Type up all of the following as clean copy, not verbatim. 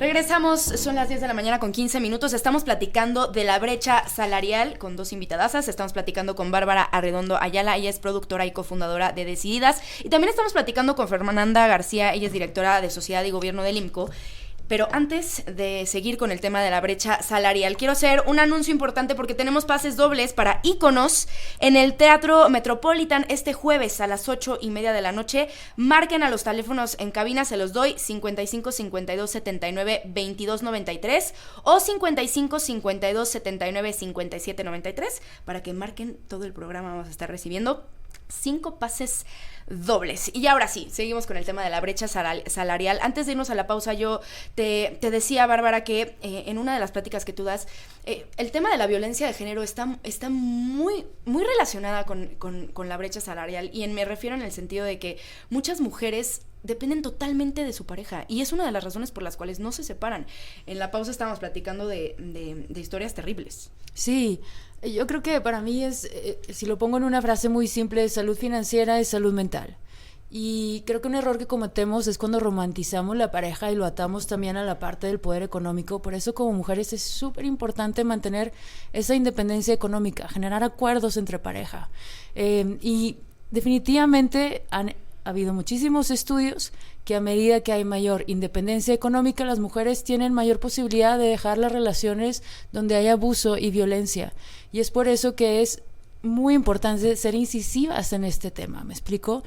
Regresamos, son las 10 de la mañana con 15 minutos. Estamos platicando de la brecha salarial con dos invitadasas. Estamos platicando con Bárbara Arredondo Ayala, ella es productora y cofundadora de Decididas. Y también estamos platicando con Fernanda García, ella es directora de Sociedad y Gobierno del IMCO. Pero antes de seguir con el tema de la brecha salarial, quiero hacer un anuncio importante porque tenemos pases dobles para Íconos en el Teatro Metropolitan este jueves a las 8:30 de la noche. Marquen a los teléfonos en cabina, se los doy, 55 52 79 22 93 o 55 52 79 57 93 para que marquen todo el programa. Vamos a estar recibiendo 5 pases dobles. Y ahora sí, seguimos con el tema de la brecha salarial. Antes de irnos a la pausa, yo te decía, Bárbara, que en una de las pláticas que tú das, el tema de la violencia de género está muy, muy relacionada con la brecha salarial, y me refiero en el sentido de que muchas mujeres dependen totalmente de su pareja, y es una de las razones por las cuales no se separan. En la pausa estábamos platicando de historias terribles. Sí, yo creo que para mí es, si lo pongo en una frase muy simple, salud financiera es salud mental. Y creo que un error que cometemos es cuando romantizamos la pareja y lo atamos también a la parte del poder económico. Por eso, como mujeres, es súper importante mantener esa independencia económica, generar acuerdos entre pareja. Y definitivamente ha habido muchísimos estudios que a medida que hay mayor independencia económica, las mujeres tienen mayor posibilidad de dejar las relaciones donde hay abuso y violencia. Y es por eso que es muy importante ser incisivas en este tema, ¿me explico?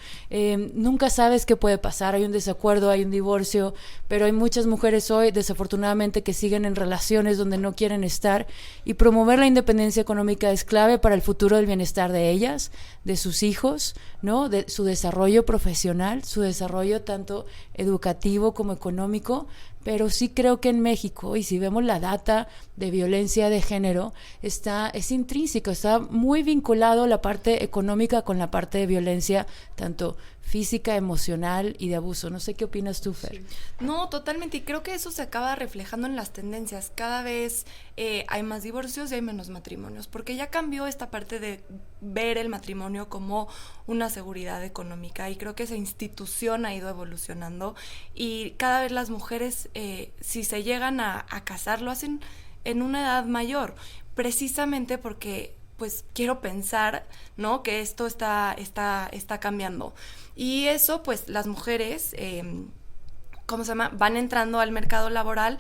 Nunca sabes qué puede pasar, hay un desacuerdo, hay un divorcio, pero hay muchas mujeres hoy, desafortunadamente, que siguen en relaciones donde no quieren estar, y promover la independencia económica es clave para el futuro del bienestar de ellas, de sus hijos, ¿no? De su desarrollo profesional, su desarrollo tanto educativo como económico. Pero sí creo que en México, y si vemos la data de violencia de género, es intrínseco, está muy vinculado la parte económica con la parte de violencia, tanto física, emocional y de abuso. No sé qué opinas tú, Fer. Sí. No, totalmente, y creo que eso se acaba reflejando en las tendencias. Cada vez hay más divorcios y hay menos matrimonios, porque ya cambió esta parte de ver el matrimonio como una seguridad económica, y creo que esa institución ha ido evolucionando, y cada vez las mujeres, si se llegan a casar, lo hacen en una edad mayor, precisamente porque pues quiero pensar, ¿no?, que esto está cambiando. Y eso, pues, las mujeres, van entrando al mercado laboral,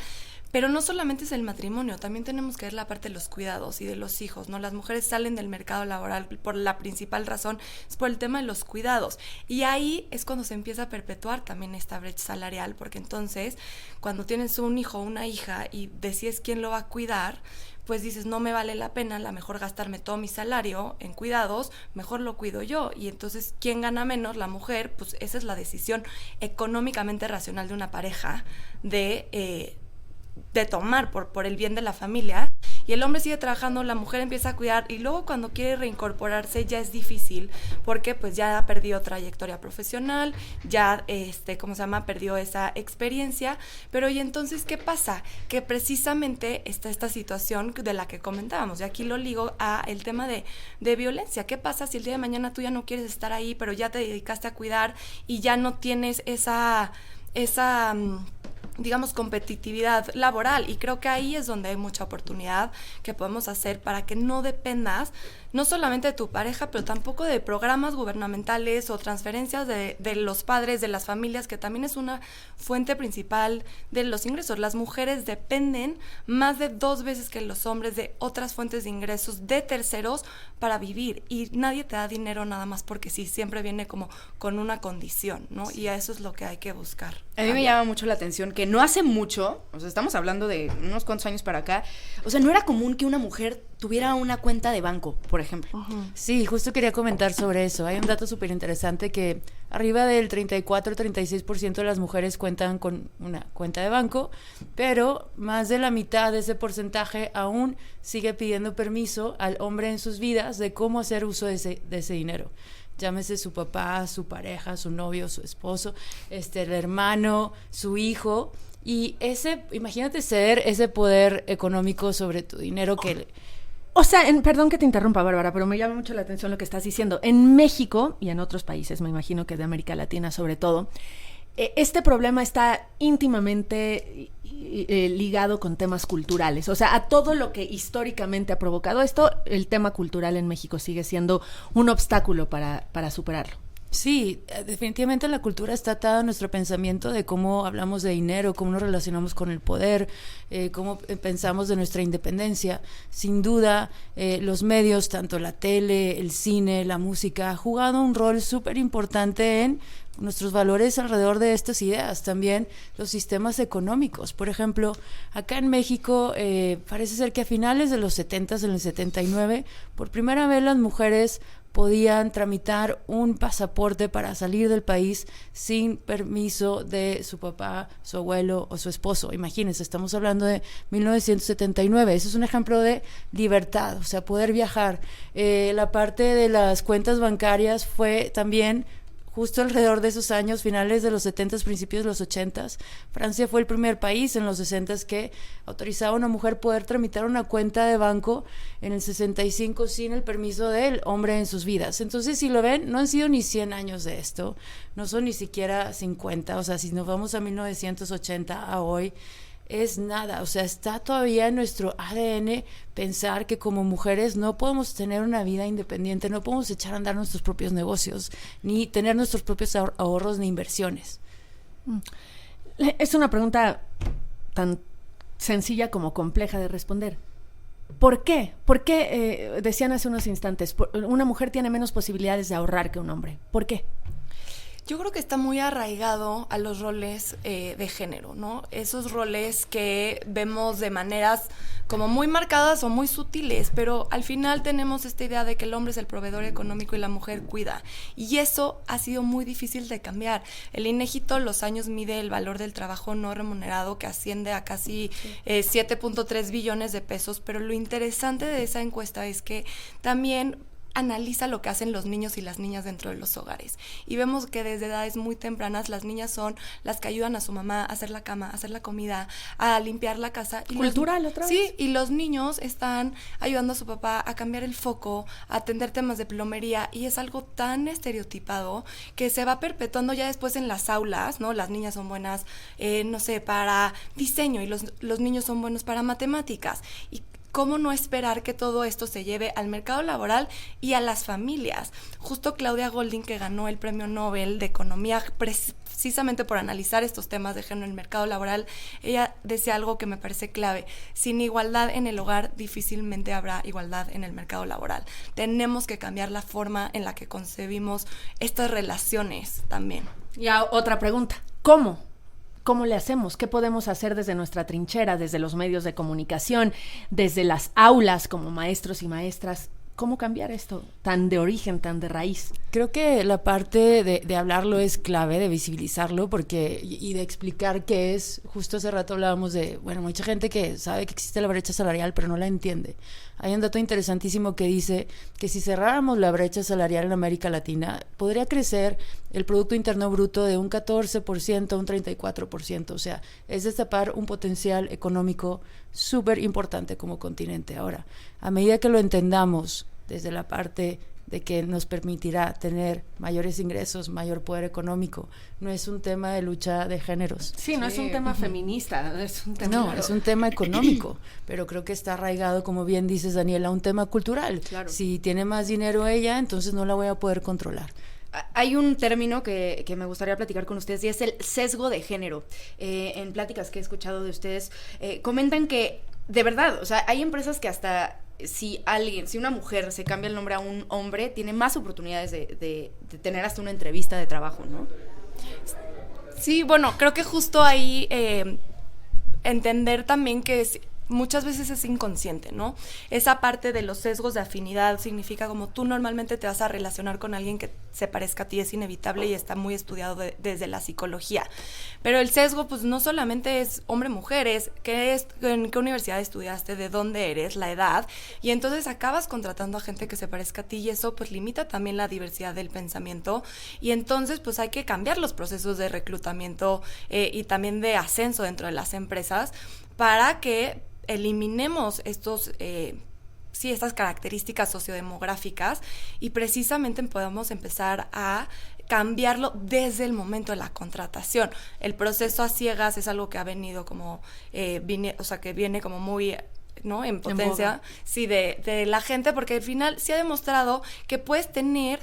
pero no solamente es el matrimonio, también tenemos que ver la parte de los cuidados y de los hijos, ¿no? Las mujeres salen del mercado laboral por la principal razón, es por el tema de los cuidados. Y ahí es cuando se empieza a perpetuar también esta brecha salarial, porque entonces, cuando tienes un hijo o una hija y decides quién lo va a cuidar, pues dices, no me vale la pena, a lo mejor gastarme todo mi salario en cuidados, mejor lo cuido yo. Y entonces, ¿quién gana menos? La mujer. Pues esa es la decisión económicamente racional de una pareja de tomar por el bien de la familia. Y el hombre sigue trabajando, la mujer empieza a cuidar, y luego cuando quiere reincorporarse ya es difícil, porque pues ya perdió trayectoria profesional, ya perdió esa experiencia. Pero y entonces, ¿qué pasa? Que precisamente está esta situación de la que comentábamos, y aquí lo ligo a el tema de violencia. ¿Qué pasa si el día de mañana tú ya no quieres estar ahí, pero ya te dedicaste a cuidar y ya no tienes esa digamos, competitividad laboral? Y creo que ahí es donde hay mucha oportunidad que podemos hacer para que no dependas no solamente de tu pareja, pero tampoco de programas gubernamentales o transferencias de los padres, de las familias, que también es una fuente principal de los ingresos. Las mujeres dependen más de 2 veces que los hombres de otras fuentes de ingresos de terceros para vivir, y nadie te da dinero nada más porque sí, siempre viene como con una condición, ¿no? Sí. Y a eso es lo que hay que buscar. A mí me llama mucho la atención que no hace mucho, o sea, estamos hablando de unos cuantos años para acá, o sea, no era común que una mujer tuviera una cuenta de banco, por ejemplo. Uh-huh. Sí, justo quería comentar sobre eso. Hay un dato súper interesante que arriba del 34-36% de las mujeres cuentan con una cuenta de banco, pero más de la mitad de ese porcentaje aún sigue pidiendo permiso al hombre en sus vidas de cómo hacer uso de ese dinero. Llámese su papá, su pareja, su novio, su esposo, el hermano, su hijo. Y imagínate ceder ese poder económico sobre tu dinero que... O sea, perdón que te interrumpa, Bárbara, pero me llama mucho la atención lo que estás diciendo. En México y en otros países, me imagino que de América Latina sobre todo, este problema está íntimamente ligado con temas culturales. O sea, a todo lo que históricamente ha provocado esto, el tema cultural en México sigue siendo un obstáculo para superarlo. Sí, definitivamente la cultura está atada a nuestro pensamiento de cómo hablamos de dinero, cómo nos relacionamos con el poder, cómo pensamos de nuestra independencia. Sin duda, los medios, tanto la tele, el cine, la música, ha jugado un rol súper importante en nuestros valores alrededor de estas ideas. También los sistemas económicos. Por ejemplo, acá en México parece ser que a finales de los 70s, en el 79, por primera vez las mujeres podían tramitar un pasaporte para salir del país sin permiso de su papá, su abuelo o su esposo. Imagínense, estamos hablando de 1979. Ese es un ejemplo de libertad, o sea, poder viajar. La parte de las cuentas bancarias fue también justo alrededor de esos años, finales de los 70s, principios de los 80s. Francia fue el primer país en los 60s que autorizaba a una mujer poder tramitar una cuenta de banco en el 65 sin el permiso del hombre en sus vidas. Entonces, si lo ven, no han sido ni 100 años de esto, no son ni siquiera 50, o sea, si nos vamos a 1980 a hoy, es nada, o sea, está todavía en nuestro ADN pensar que como mujeres no podemos tener una vida independiente, no podemos echar a andar nuestros propios negocios, ni tener nuestros propios ahorros ni inversiones. Es una pregunta tan sencilla como compleja de responder. ¿Por qué? ¿Por qué, decían hace unos instantes, una mujer tiene menos posibilidades de ahorrar que un hombre? ¿Por qué? Yo creo que está muy arraigado a los roles de género, ¿no? Esos roles que vemos de maneras como muy marcadas o muy sutiles, pero al final tenemos esta idea de que el hombre es el proveedor económico y la mujer cuida. Y eso ha sido muy difícil de cambiar. El INEGI todos los años mide el valor del trabajo no remunerado, que asciende a casi 7.3 billones de pesos, pero lo interesante de esa encuesta es que también analiza lo que hacen los niños y las niñas dentro de los hogares. Y vemos que desde edades muy tempranas las niñas son las que ayudan a su mamá a hacer la cama, a hacer la comida, a limpiar la casa. Y cultural otra vez. Sí, y los niños están ayudando a su papá a cambiar el foco, a atender temas de plomería, y es algo tan estereotipado que se va perpetuando ya después en las aulas, ¿no? Las niñas son buenas, no sé, para diseño, y los niños son buenos para matemáticas. Y ¿cómo no esperar que todo esto se lleve al mercado laboral y a las familias? Justo Claudia Goldin, que ganó el Premio Nobel de Economía precisamente por analizar estos temas de género en el mercado laboral, ella decía algo que me parece clave: sin igualdad en el hogar difícilmente habrá igualdad en el mercado laboral. Tenemos que cambiar la forma en la que concebimos estas relaciones también. Y otra pregunta, ¿cómo? ¿Cómo le hacemos? ¿Qué podemos hacer desde nuestra trinchera, desde los medios de comunicación, desde las aulas como maestros y maestras? ¿Cómo cambiar esto tan de origen, tan de raíz? Creo que la parte de hablarlo es clave, de visibilizarlo, porque y de explicar qué es. Justo hace rato hablábamos de, bueno, mucha gente que sabe que existe la brecha salarial, pero no la entiende. Hay un dato interesantísimo que dice que si cerráramos la brecha salarial en América Latina, podría crecer el Producto Interno Bruto de un 14% a un 34%. O sea, es destapar un potencial económico súper importante como continente. Ahora, a medida que lo entendamos desde la parte de que nos permitirá tener mayores ingresos, mayor poder económico, no es un tema de lucha de géneros. Sí, no es un tema feminista, es un tema... No, es un tema económico, pero creo que está arraigado, como bien dices, Daniela, a un tema cultural. Claro. Si tiene más dinero ella, entonces no la voy a poder controlar. Hay un término que me gustaría platicar con ustedes, y es el sesgo de género. En pláticas que he escuchado de ustedes, comentan que, de verdad, o sea, hay empresas que hasta si una mujer se cambia el nombre a un hombre, tiene más oportunidades de tener hasta una entrevista de trabajo, ¿no? Sí, bueno, creo que justo ahí entender también que muchas veces es inconsciente, ¿no? Esa parte de los sesgos de afinidad significa como tú normalmente te vas a relacionar con alguien que se parezca a ti, es inevitable y está muy estudiado desde la psicología. Pero el sesgo, pues no solamente es hombre-mujer, es en qué universidad estudiaste, de dónde eres, la edad, y entonces acabas contratando a gente que se parezca a ti, y eso pues limita también la diversidad del pensamiento, y entonces pues hay que cambiar los procesos de reclutamiento y también de ascenso dentro de las empresas para que eliminemos estas características sociodemográficas y precisamente podamos empezar a cambiarlo desde el momento de la contratación. El proceso a ciegas es algo que ha venido como, que viene como muy, ¿no?, en potencia, sí, de la gente, porque al final se ha demostrado que puedes tener,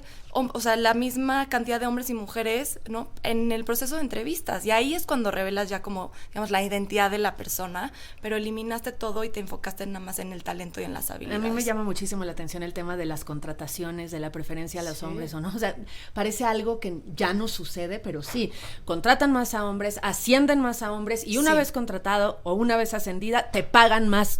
la misma cantidad de hombres y mujeres, ¿no?, en el proceso de entrevistas, y ahí es cuando revelas ya como, digamos, la identidad de la persona, pero eliminaste todo y te enfocaste nada más en el talento y en las habilidades. A mí me llama muchísimo la atención el tema de las contrataciones, de la preferencia a los hombres, ¿o no? O sea, parece algo que ya no sucede, pero sí, contratan más a hombres, ascienden más a hombres, y una vez contratado o una vez ascendida, te pagan más.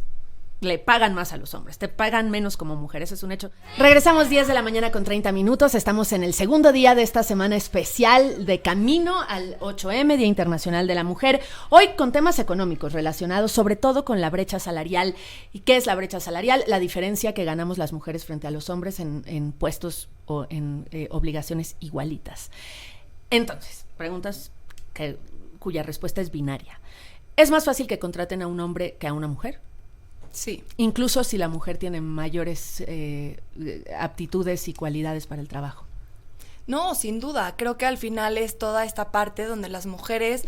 Le pagan más a los hombres, te pagan menos como mujeres, es un hecho. Regresamos 10 de la mañana con 30 minutos, estamos en el segundo día de esta semana especial de camino al 8M, Día Internacional de la Mujer, hoy con temas económicos relacionados sobre todo con la brecha salarial. ¿Y qué es la brecha salarial? La diferencia que ganamos las mujeres frente a los hombres en puestos o en obligaciones igualitas. Entonces, preguntas cuya respuesta es binaria. ¿Es más fácil que contraten a un hombre que a una mujer? Sí. Incluso si la mujer tiene mayores aptitudes y cualidades para el trabajo. No, sin duda. Creo que al final es toda esta parte donde las mujeres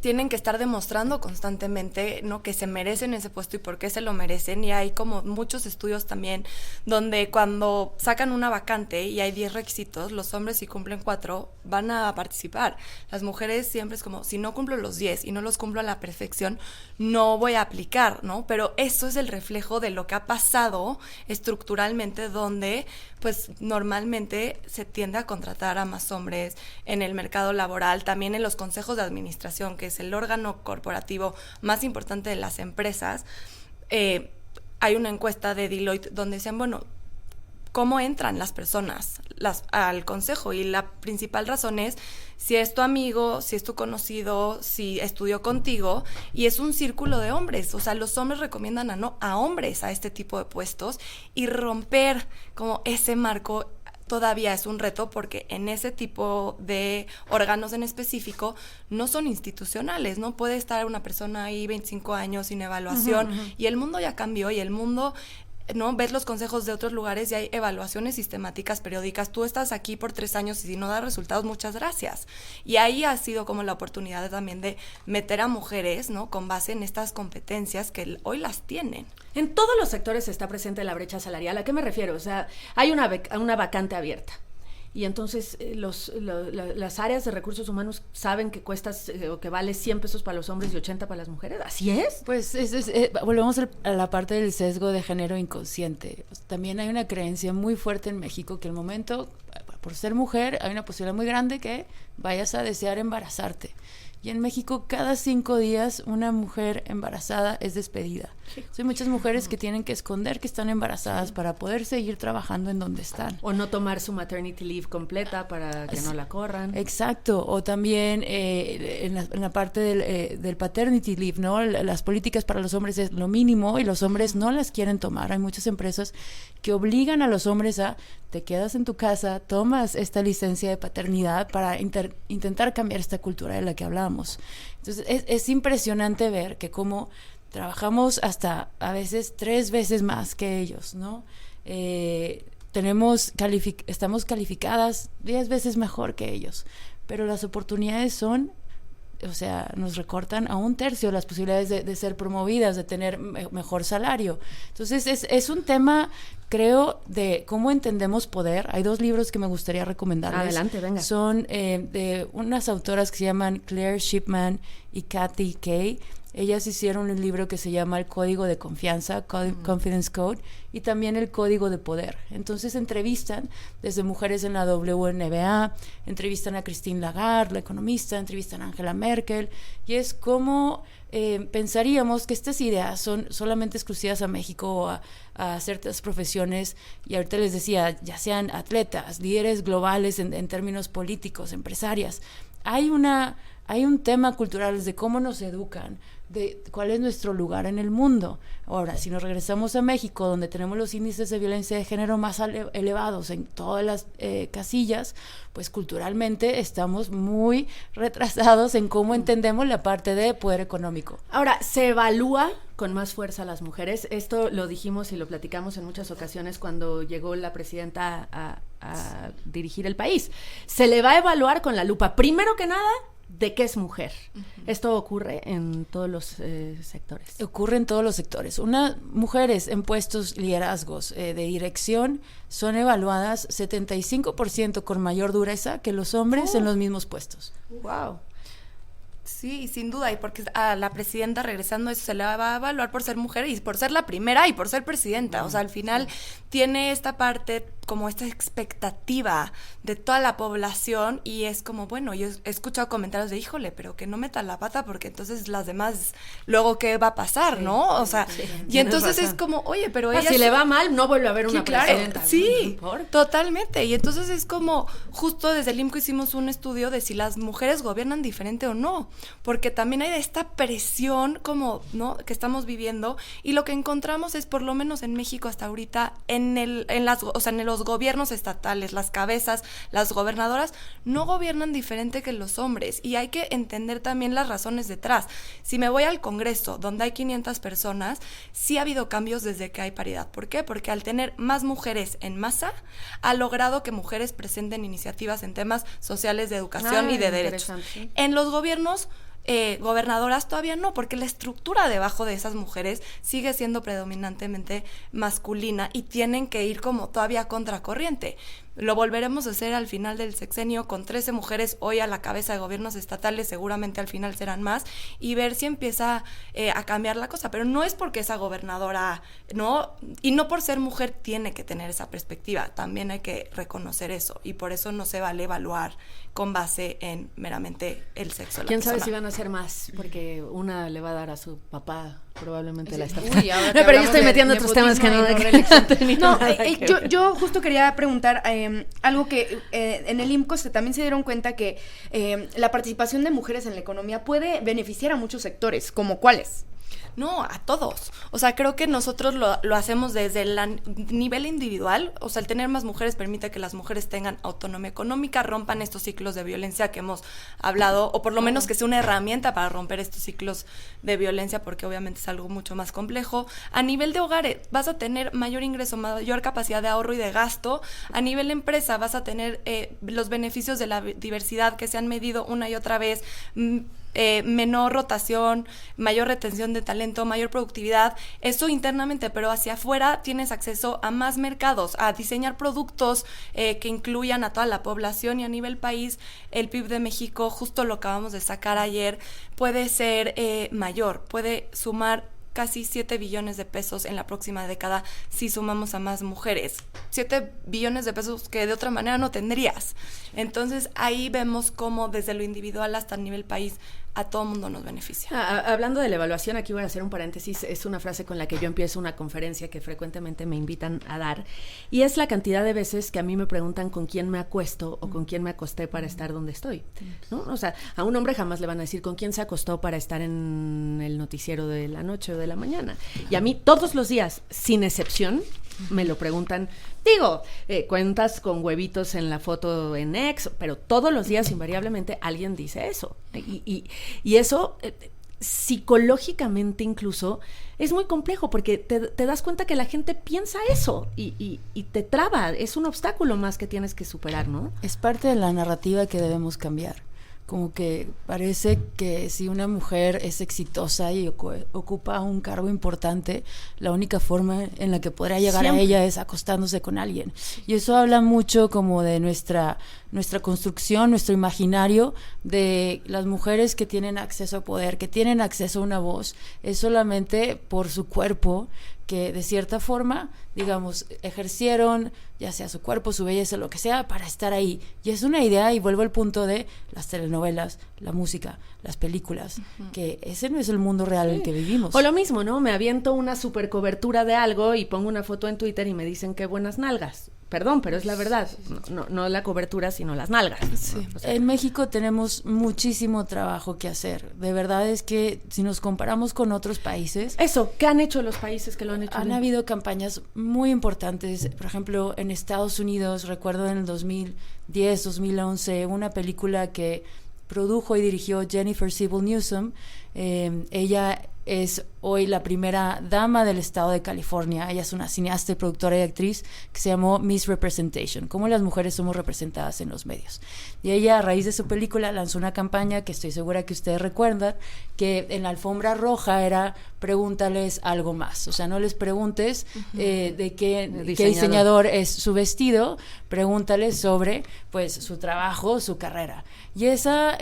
tienen que estar demostrando constantemente, ¿no?, que se merecen ese puesto y por qué se lo merecen. Y hay como muchos estudios también donde cuando sacan una vacante y hay 10 requisitos, los hombres, si cumplen 4, van a participar. Las mujeres siempre es como, si no cumplo los 10 y no los cumplo a la perfección, no voy a aplicar, ¿no? Pero eso es el reflejo de lo que ha pasado estructuralmente, donde pues normalmente se tiende a contratar a más hombres en el mercado laboral, también en los consejos de administración, que es el órgano corporativo más importante de las empresas. Hay una encuesta de Deloitte donde dicen, bueno, ¿cómo entran las personas al consejo? Y la principal razón es si es tu amigo, si es tu conocido, si estudió contigo, y es un círculo de hombres. O sea, los hombres recomiendan a hombres a este tipo de puestos, y romper como ese marco todavía es un reto, porque en ese tipo de órganos en específico no son institucionales, no puede estar una persona ahí 25 años sin evaluación, y el mundo ya cambió, y el mundo, ¿no? Ves los consejos de otros lugares y hay evaluaciones sistemáticas periódicas. Tú estás aquí por 3 años y si no da resultados, muchas gracias. Y ahí ha sido como la oportunidad también de meter a mujeres, ¿no?, con base en estas competencias que hoy las tienen. En todos los sectores está presente la brecha salarial. ¿A qué me refiero? O sea, hay una vacante abierta. Y entonces las áreas de recursos humanos saben que cuestas o que vale 100 pesos para los hombres y 80 para las mujeres. ¿Así es? Pues volvemos a la parte del sesgo de género inconsciente. También hay una creencia muy fuerte en México que el momento, por ser mujer, hay una posibilidad muy grande que vayas a desear embarazarte. Y en México, cada 5 días, una mujer embarazada es despedida. Hay muchas mujeres que tienen que esconder que están embarazadas para poder seguir trabajando en donde están. O no tomar su maternity leave completa para que no la corran. Exacto. O también en la parte del paternity leave, ¿no? Las políticas para los hombres es lo mínimo y los hombres no las quieren tomar. Hay muchas empresas que obligan a los hombres a te quedas en tu casa, tomas esta licencia de paternidad para intentar cambiar esta cultura de la que hablamos. Entonces es impresionante ver que como trabajamos hasta a veces 3 veces más que ellos, ¿no? Estamos calificadas 10 veces mejor que ellos, pero las oportunidades son, o sea, nos recortan a 1/3 las posibilidades de ser promovidas, de tener mejor salario. Entonces es un tema, creo, de cómo entendemos poder. Hay 2 libros que me gustaría recomendarles. Adelante, venga. Son de unas autoras que se llaman Claire Shipman y Kathy Kay. Ellas hicieron un libro que se llama El Código de Confianza, Confidence Code, y también El Código de Poder. Entonces entrevistan desde mujeres en la WNBA, entrevistan a Christine Lagarde, la economista, entrevistan a Angela Merkel, y es como pensaríamos que estas ideas son solamente exclusivas a México o a ciertas profesiones, y ahorita les decía, ya sean atletas, líderes globales en términos políticos, empresarias. Hay un tema cultural de cómo nos educan, de cuál es nuestro lugar en el mundo. Ahora, si nos regresamos a México, donde tenemos los índices de violencia de género más elevados en todas las casillas, pues culturalmente estamos muy retrasados en cómo entendemos la parte de poder económico. Ahora, se evalúa con más fuerza a las mujeres. Esto lo dijimos y lo platicamos en muchas ocasiones cuando llegó la presidenta a dirigir el país. Se le va a evaluar con la lupa, primero que nada, de qué es mujer. Esto ocurre en todos los sectores. Ocurre en todos los sectores. Mujeres en puestos liderazgos de dirección son evaluadas 75% con mayor dureza que los hombres en los mismos puestos. Wow. Sí, sin duda, y porque a la presidenta, regresando a eso, se la va a evaluar por ser mujer y por ser la primera y por ser presidenta. O sea, al final tiene esta parte, como esta expectativa de toda la población, y es como, bueno, yo he escuchado comentarios de, híjole, pero que no metan la pata porque entonces las demás, luego qué va a pasar, ¿no? O sea, y entonces es como, oye, pero ella... Si le va mal, no vuelve a haber una presidenta. Sí, totalmente. Y entonces es como, justo desde el IMCO hicimos un estudio de si las mujeres gobiernan diferente o no, porque también hay esta presión como, ¿no?, que estamos viviendo, y lo que encontramos es, por lo menos en México hasta ahorita, en los gobiernos estatales, las cabezas, las gobernadoras, no gobiernan diferente que los hombres, y hay que entender también las razones detrás. Si me voy al Congreso, donde hay 500 personas, sí ha habido cambios desde que hay paridad. ¿Por qué? Porque al tener más mujeres en masa, ha logrado que mujeres presenten iniciativas en temas sociales, de educación y de derechos. En los gobiernos gobernadoras todavía no, porque la estructura debajo de esas mujeres sigue siendo predominantemente masculina y tienen que ir como todavía contracorriente. Lo volveremos a hacer al final del sexenio con 13 mujeres hoy a la cabeza de gobiernos estatales, seguramente al final serán más, y ver si empieza a cambiar la cosa. Pero no es porque esa gobernadora, ¿no? Y no por ser mujer tiene que tener esa perspectiva, también hay que reconocer eso, y por eso no se vale evaluar con base en meramente el sexo de la ¿Quién persona. sabe si van a hacer más? Porque una le va a dar a su papá, probablemente la está... Uy, ahora que pero yo hablamos estoy metiendo otros temas que no... No, yo justo quería preguntar algo que en el IMCO también se dieron cuenta que la participación de mujeres en la economía puede beneficiar a muchos sectores, ¿como cuáles? No, a todos. O sea, creo que nosotros lo hacemos desde el nivel individual. O sea, el tener más mujeres permite que las mujeres tengan autonomía económica, rompan estos ciclos de violencia que hemos hablado, o por lo menos que sea una herramienta para romper estos ciclos de violencia, porque obviamente es algo mucho más complejo. A nivel de hogares vas a tener mayor ingreso, mayor capacidad de ahorro y de gasto. A nivel empresa vas a tener los beneficios de la diversidad que se han medido una y otra vez, menor rotación, mayor retención de talento, mayor productividad, eso internamente, pero hacia afuera tienes acceso a más mercados, a diseñar productos que incluyan a toda la población, y a nivel país, el PIB de México, justo lo acabamos de sacar ayer, puede ser mayor, puede sumar casi 7 billones de pesos en la próxima década si sumamos a más mujeres. 7 billones de pesos que de otra manera no tendrías. Entonces ahí vemos cómo desde lo individual hasta el nivel país a todo mundo nos beneficia. Hablando de la evaluación, aquí voy a hacer un paréntesis. Es una frase con la que yo empiezo una conferencia que frecuentemente me invitan a dar, y es la cantidad de veces que a mí me preguntan con quién me acuesto o con quién me acosté para estar donde estoy, ¿no? O sea, a un hombre jamás le van a decir con quién se acostó para estar en el noticiero de la noche o de la mañana, y a mí todos los días, sin excepción, me lo preguntan. Digo, cuentas con huevitos en la foto en X, pero todos los días invariablemente alguien dice eso. Y eso, psicológicamente incluso, es muy complejo, porque te das cuenta que la gente piensa eso y te traba. Es un obstáculo más que tienes que superar, ¿no? Es parte de la narrativa que debemos cambiar. Como que parece que si una mujer es exitosa y ocupa un cargo importante, la única forma en la que podrá llegar a ella es acostándose con alguien. Y eso habla mucho como de nuestra construcción, nuestro imaginario de las mujeres que tienen acceso a poder, que tienen acceso a una voz, es solamente por su cuerpo, que de cierta forma, digamos, ejercieron ya sea su cuerpo, su belleza, lo que sea, para estar ahí. Y es una idea, y vuelvo al punto de las telenovelas, la música, las películas, que ese no es el mundo real en el que vivimos. O lo mismo, ¿no? Me aviento una super cobertura de algo y pongo una foto en Twitter y me dicen qué buenas nalgas. Perdón, pero es la verdad. No la cobertura, sino las nalgas. Sí. O sea, En México tenemos muchísimo trabajo que hacer. De verdad es que si nos comparamos con otros países, eso, ¿qué han hecho los países que lo han hecho han bien? habido campañas muy importantes. Por ejemplo, en Estados Unidos, recuerdo en el 2010, 2011, una película que produjo y dirigió Jennifer Siebel Newsom. Ella es hoy la primera dama del estado de California. Ella es una cineasta, productora y actriz que se llamó Miss Representation, cómo las mujeres somos representadas en los medios. Y ella, a raíz de su película, lanzó una campaña que estoy segura que ustedes recuerdan, que en la alfombra roja era pregúntales algo más. O sea, no les preguntes de qué diseñador es su vestido, pregúntales sobre pues su trabajo, su carrera. Y esa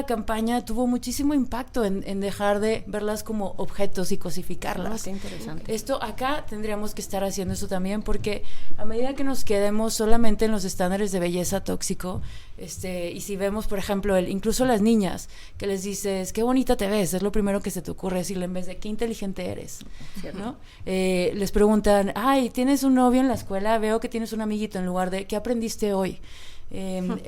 campaña tuvo muchísimo impacto en dejar de verlas como objetos y cosificarlas. Qué interesante. Esto acá tendríamos que estar haciendo eso también, porque a medida que nos quedemos solamente en los estándares de belleza tóxico, y si vemos, por ejemplo, incluso las niñas, que les dices, qué bonita te ves, es lo primero que se te ocurre decirle en vez de, qué inteligente eres, ¿no? Les preguntan, ay, ¿tienes un novio en la escuela? Veo que tienes un amiguito, en lugar de, ¿qué aprendiste hoy?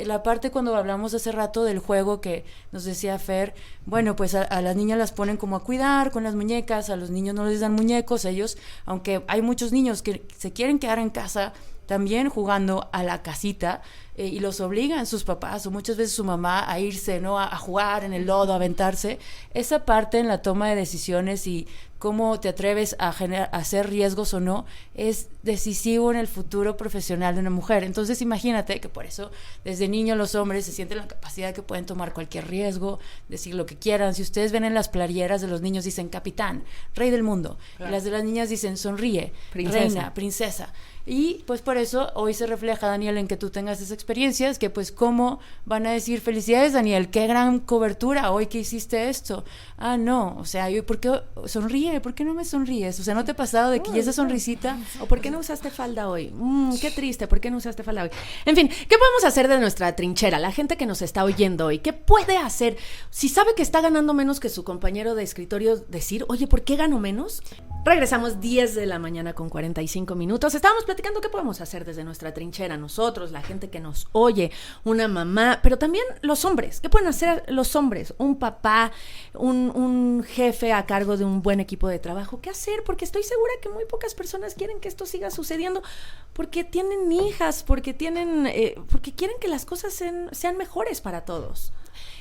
La parte cuando hablamos hace rato del juego que nos decía Fer, bueno, pues a las niñas las ponen como a cuidar con las muñecas, a los niños no les dan muñecos, ellos, aunque hay muchos niños que se quieren quedar en casa también jugando a la casita, y los obligan sus papás o muchas veces su mamá a irse, ¿no? A jugar en el lodo, a aventarse. Esa parte en la toma de decisiones y cómo te atreves a hacer riesgos o no es decisivo en el futuro profesional de una mujer. Entonces imagínate que por eso desde niños los hombres se sienten la capacidad de que pueden tomar cualquier riesgo, decir lo que quieran. Si ustedes ven en las playeras de los niños dicen capitán, rey del mundo, claro. Y las de las niñas dicen sonríe, princesa. Reina, princesa. Y pues por eso hoy se refleja, Daniel, en que tú tengas esas experiencias, que pues cómo van a decir felicidades, Daniel, qué gran cobertura hoy que hiciste esto. Ah, no, o sea, ¿por qué sonríe? ¿Por qué no me sonríes? O sea, ¿no te ha pasado de que esa sonrisita? ¿O por qué no usaste falda hoy? Qué triste, ¿por qué no usaste falda hoy? En fin, ¿qué podemos hacer de nuestra trinchera? La gente que nos está oyendo hoy, ¿qué puede hacer? Si sabe que está ganando menos que su compañero de escritorio, decir, oye, ¿por qué gano menos? Regresamos 10 de la mañana con 45 minutos. Estábamos platicando qué podemos hacer desde nuestra trinchera, nosotros, la gente que nos oye, una mamá, pero también los hombres. ¿Qué pueden hacer los hombres? Un papá, un jefe a cargo de un buen equipo de trabajo. ¿Qué hacer? Porque estoy segura que muy pocas personas quieren que esto siga sucediendo, porque tienen hijas, porque quieren que las cosas sean mejores para todos.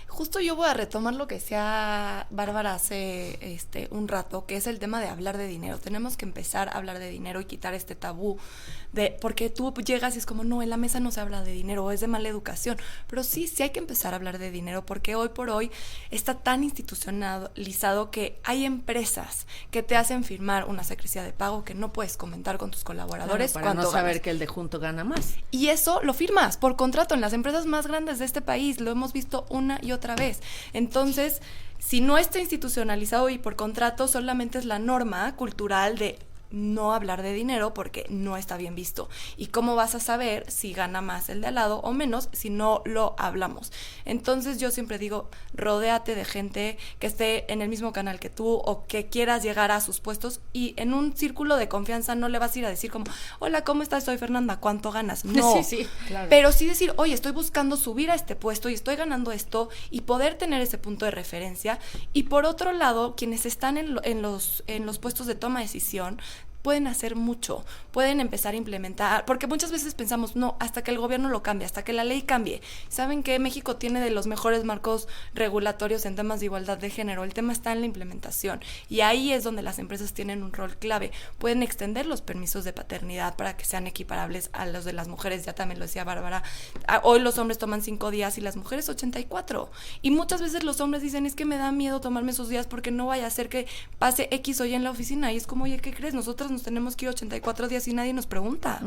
Justo yo voy a retomar lo que decía Bárbara hace un rato, que es el tema de hablar de dinero. Tenemos que empezar a hablar de dinero y quitar este tabú porque tú llegas y es como, no, en la mesa no se habla de dinero, o es de mala educación. Pero sí hay que empezar a hablar de dinero, porque hoy por hoy está tan institucionalizado que hay empresas que te hacen firmar una secrecía de pago que no puedes comentar con tus colaboradores, claro, para no saber que el de junto gana más. Y eso lo firmas por contrato en las empresas más grandes de este país. Lo hemos visto una y otra vez. Entonces, si no está institucionalizado y por contrato, solamente es la norma cultural de no hablar de dinero porque no está bien visto. ¿Y cómo vas a saber si gana más el de al lado o menos si no lo hablamos? Entonces yo siempre digo, rodéate de gente que esté en el mismo canal que tú o que quieras llegar a sus puestos, y en un círculo de confianza no le vas a ir a decir como, hola, ¿cómo estás? Soy Fernanda, ¿cuánto ganas? No, sí, claro. Pero sí decir, oye, estoy buscando subir a este puesto y estoy ganando esto, y poder tener ese punto de referencia. Y por otro lado, quienes están en los puestos de toma de decisión pueden hacer mucho, pueden empezar a implementar, porque muchas veces pensamos, no, hasta que el gobierno lo cambie, hasta que la ley cambie. ¿Saben qué? México tiene de los mejores marcos regulatorios en temas de igualdad de género. El tema está en la implementación, y ahí es donde las empresas tienen un rol clave. Pueden extender los permisos de paternidad para que sean equiparables a los de las mujeres, ya también lo decía Bárbara. Hoy los hombres toman 5 días y las mujeres 84, y muchas veces los hombres dicen, es que me da miedo tomarme esos días porque no vaya a ser que pase X o Y en la oficina, y es como, oye, ¿qué crees? Nosotros nos tenemos que ir 84 días y nadie nos pregunta,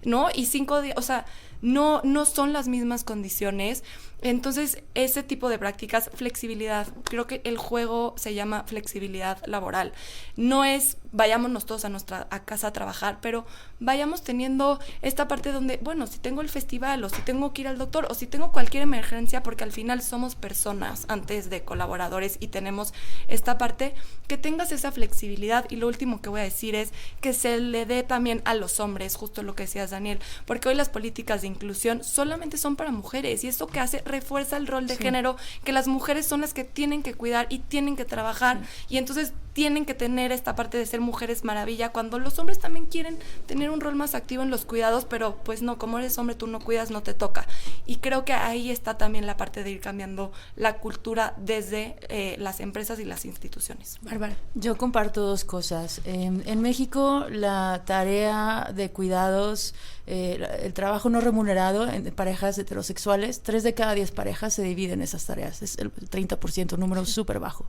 ¿no? Y 5 días, o sea, no son las mismas condiciones. Entonces, ese tipo de prácticas, flexibilidad, creo que el juego se llama flexibilidad laboral. No es vayámonos todos a casa a trabajar, pero vayamos teniendo esta parte donde, bueno, si tengo el festival, o si tengo que ir al doctor, o si tengo cualquier emergencia, porque al final somos personas antes de colaboradores y tenemos esta parte, que tengas esa flexibilidad. Y lo último que voy a decir es que se le dé también a los hombres, justo lo que decías, Daniel, porque hoy las políticas de inclusión solamente son para mujeres, y esto que hace refuerza el rol de género, que las mujeres son las que tienen que cuidar y tienen que trabajar, y entonces tienen que tener esta parte de ser mujeres maravilla, cuando los hombres también quieren tener un rol más activo en los cuidados, pero pues no, como eres hombre tú no cuidas, no te toca. Y creo que ahí está también la parte de ir cambiando la cultura desde las empresas y las instituciones. Bárbara. Yo comparto dos cosas. En México la tarea de cuidados, el trabajo no remunerado en parejas heterosexuales, 3 de cada 10 parejas se dividen esas tareas, es el 30%, un número súper bajo.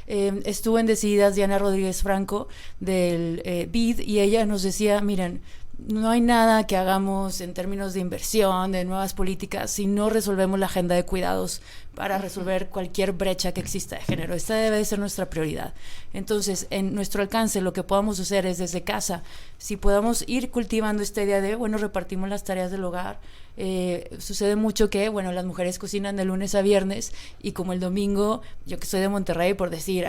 Estuvo en Decididas Diana Rodríguez Franco del BID, y ella nos decía, miren, no hay nada que hagamos en términos de inversión, de nuevas políticas, si no resolvemos la agenda de cuidados para resolver cualquier brecha que exista de género. Esta debe de ser nuestra prioridad. Entonces, en nuestro alcance, lo que podamos hacer es desde casa, si podamos ir cultivando esta idea de, bueno, repartimos las tareas del hogar. Sucede mucho que, bueno, las mujeres cocinan de lunes a viernes, y como el domingo, yo que soy de Monterrey, por decir,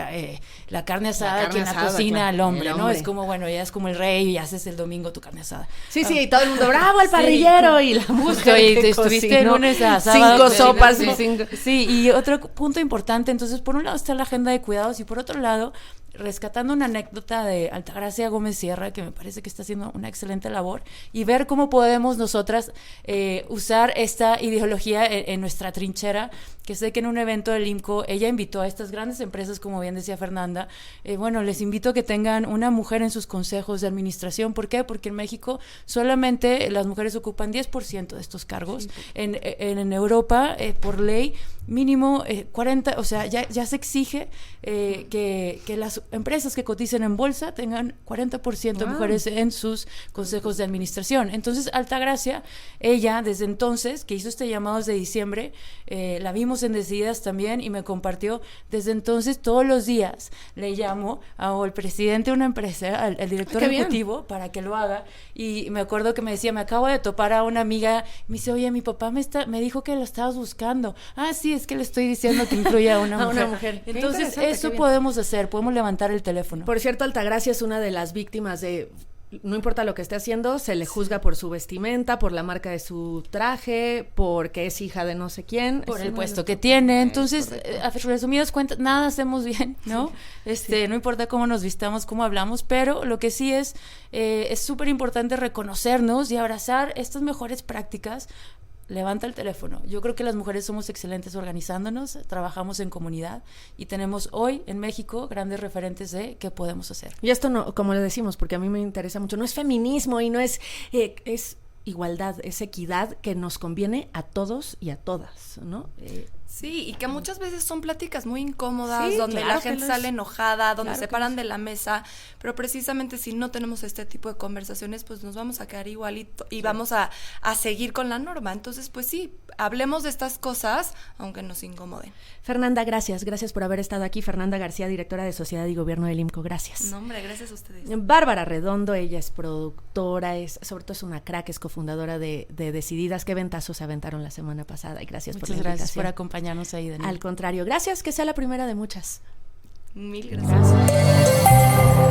la carne asada, quien la cocina, claro, al hombre, ¿no? Es como, bueno, ya es como el rey y haces el domingo tu carne asada. Sí, y todo el mundo, bravo, el parrillero, y la mujer y te estuviste el lunes a sábado. 5 sopas. Sí, y otro punto importante, entonces, por un lado está la agenda de cuidados, y por otro lado, rescatando una anécdota de Altagracia Gómez Sierra, que me parece que está haciendo una excelente labor, y ver cómo podemos nosotras usar esta ideología en nuestra trinchera, que sé que en un evento del IMCO ella invitó a estas grandes empresas, como bien decía Fernanda, bueno, les invito a que tengan una mujer en sus consejos de administración. ¿Por qué? Porque en México solamente las mujeres ocupan 10% de estos cargos. Sí. En Europa, por ley, mínimo 40, o sea, ya se exige que las empresas que coticen en bolsa tengan 40% de mujeres en sus consejos de administración. Entonces, Altagracia, ella desde entonces, que hizo este llamado desde diciembre, la vimos en Decididas también, y me compartió, desde entonces todos los días le llamo al presidente de una empresa, al director ejecutivo, para que lo haga. Y me acuerdo que me decía, me acabo de topar a una amiga, me dice, oye, mi papá me dijo que lo estabas buscando. Ah, sí, es que le estoy diciendo que incluya a una mujer. Entonces, eso podemos hacer, podemos levantar el teléfono. Por cierto, Altagracia es una de las víctimas de, no importa lo que esté haciendo, se le juzga por su vestimenta, por la marca de su traje, porque es hija de no sé quién. Por el puesto que tiene. Entonces, a resumidas cuentas, nada hacemos bien, ¿no? No importa cómo nos vistamos, cómo hablamos, pero lo que sí es súper importante reconocernos y abrazar estas mejores prácticas. Levanta el teléfono. Yo creo que las mujeres somos excelentes organizándonos, trabajamos en comunidad, y tenemos hoy en México grandes referentes de qué podemos hacer. Y esto no, como le decimos, porque a mí me interesa mucho, no es feminismo y no es igualdad, es equidad que nos conviene a todos y a todas, ¿no? Sí, y que muchas veces son pláticas muy incómodas, donde la gente sale enojada, donde se paran de la mesa, pero precisamente si no tenemos este tipo de conversaciones, pues nos vamos a quedar igualito y vamos a seguir con la norma. Entonces, pues sí, hablemos de estas cosas, aunque nos incomoden. Fernanda, gracias por haber estado aquí. Fernanda García, directora de Sociedad y Gobierno del IMCO, gracias. No, hombre, gracias a ustedes. Bárbara Redondo, ella es productora, sobre todo es una crack, es cofundadora de Decididas. Qué ventazos se aventaron la semana pasada, y gracias por la invitación. Gracias por acompañarnos ahí, Daniel. Al contrario, gracias, que sea la primera de muchas. Mil gracias.